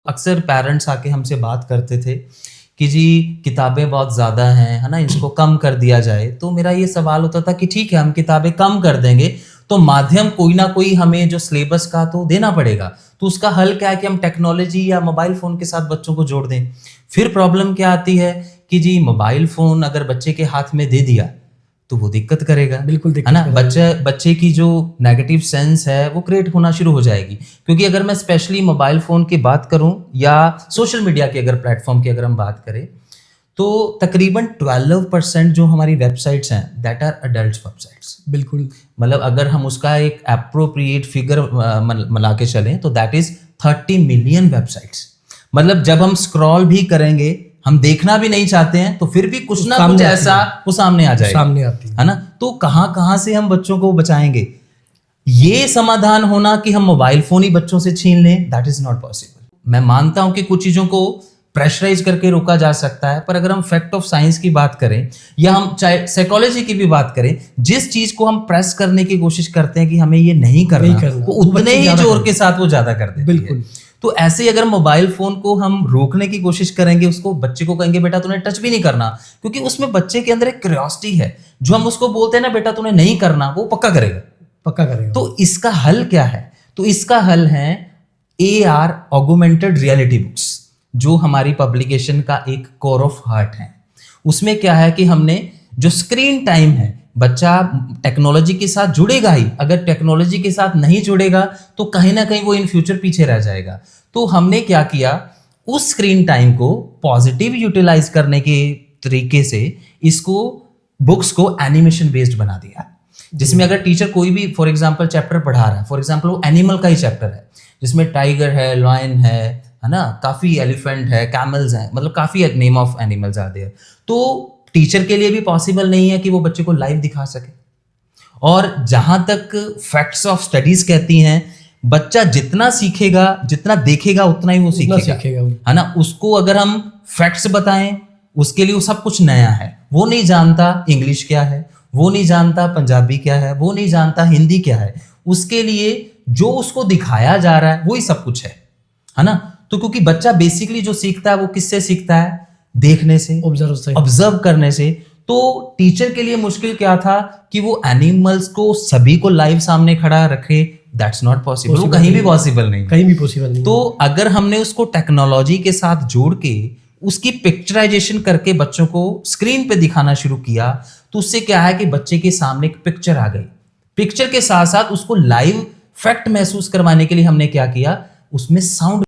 अक्सर पेरेंट्स आके हमसे बात करते थे कि जी किताबें बहुत ज़्यादा हैं, है ना? इसको कम कर दिया जाए। तो मेरा ये सवाल होता था कि ठीक है, हम किताबें कम कर देंगे, तो माध्यम कोई ना कोई हमें जो सिलेबस का तो देना पड़ेगा। तो उसका हल क्या है कि हम टेक्नोलॉजी या मोबाइल फ़ोन के साथ बच्चों को जोड़ दें। फिर प्रॉब्लम क्या आती है कि जी मोबाइल फ़ोन अगर बच्चे के हाथ में दे दिया, तो वो दिक्कत करेगा, बिल्कुल है दिक्कत ना? करेगा। बच्चे की जो नेगेटिव सेंस है वो क्रिएट होना शुरू हो जाएगी। क्योंकि अगर मैं स्पेशली मोबाइल फ़ोन की बात करूँ या सोशल मीडिया की अगर प्लेटफ़ॉर्म की अगर हम बात करें, तो तकरीबन 12% जो हमारी वेबसाइट्स हैं दैट आर अडल्ट वेबसाइट्स। बिल्कुल, मतलब अगर हम उसका एक एप्रोप्रिएट फिगर मिला के चलें तो दैट इज़ 30 मिलियन वेबसाइट्स। मतलब जब हम स्क्रॉल भी करेंगे, हम देखना भी नहीं चाहते हैं, तो फिर भी कुछ ना कुछ सामने आती ऐसा है। वो सामने आ जाएगा। सामने आती है ना? तो कहाँ-कहाँ से हम बच्चों को बचाएँगे? ये समाधान होना कि हम मोबाइल फ़ोन ही बच्चों से छीन लें, दैट इज़ नॉट पॉसिबल। मैं मानता हूँ कि कुछ चीज़ों को प्रेशराइज़ करके रोका जा सकता है, पर अगर हम फैक्ट ऑफ साइंस की बात करें या हम चाहे साइकोलॉजी की भी बात करें, जिस चीज़ को हम प्रेस करने की कोशिश करते हैं कि हमें ये नहीं करना, वो वो उतने बच्चे ही ज़्यादा ज़ोर करेंगे। के साथ वो ज़्यादा कर देती है। बिल्कुल। तो ऐसे ही अगर मोबाइल फ़ोन को हम रोकने की कोशिश करेंगे, उसको बच्चे को कहेंगे बेटा तूने टच भी नहीं करना, क्योंकि उसमें बच्चे के अंदर एक क्यूरियोसिटी है। जो हम उसको बोलते हैं ना बेटा तूने नहीं करना, वो पक्का करेगा। पक्का करेगा। तो इसका हल क्या है? तो इसका हल है AR ऑगमेंटेड रियलिटी बुक्स, जो हमारी पब्लिकेशन का एक कोर ऑफ हार्ट है। उसमें क्या है कि हमने जो स्क्रीन टाइम है, बच्चा टेक्नोलॉजी के साथ जुड़ेगा ही, अगर टेक्नोलॉजी के साथ नहीं जुड़ेगा तो कहीं ना कहीं वो इन फ्यूचर पीछे रह जाएगा। तो हमने क्या किया, उस स्क्रीन टाइम को पॉजिटिव यूटिलाइज करने के तरीके से इसको बुक्स को एनिमेशन बेस्ड बना दिया, जिसमें अगर टीचर कोई भी फॉर एग्जांपल चैप्टर पढ़ा रहा है, फॉर एग्जांपल वो एनिमल का ही चैप्टर है जिसमें टाइगर है, लॉयन है ना, काफी एलिफेंट है, कैमल्स हैं, मतलब काफी name of animals are there. तो टीचर के लिए भी पॉसिबल नहीं है कि वो बच्चे को लाइव दिखा सके। और जहां तक फैक्ट्स ऑफ स्टडीज कहती हैं, बच्चा जितना सीखेगा, जितना देखेगा उतना ही वो सीखेगा, है ना? उसको अगर हम फैक्ट्स बताएं, उसके लिए वो सब कुछ नया है। वो नहीं जानता इंग्लिश क्या है, वो नहीं जानता पंजाबी क्या है, वो नहीं जानता हिंदी क्या है। उसके लिए जो उसको दिखाया जा रहा है वही सब कुछ है ना? तो क्योंकि बच्चा बेसिकली जो सीखता है वो किससे सीखता है? देखने से, ऑब्जर्व करने से। तो टीचर के लिए मुश्किल क्या था कि वो एनिमल्स को सभी को लाइव सामने खड़ा रखे, दैट्स नॉट पॉसिबल। वो कहीं भी पॉसिबल नहीं। तो अगर हमने उसको टेक्नोलॉजी के साथ जोड़ के उसकी पिक्चराइजेशन करके बच्चों को स्क्रीन पे दिखाना शुरू किया, तो उससे क्या है कि बच्चे के सामने एक पिक्चर आ गई। पिक्चर के साथ साथ उसको लाइव फैक्ट महसूस करवाने के लिए हमने क्या किया, उसमें साउंड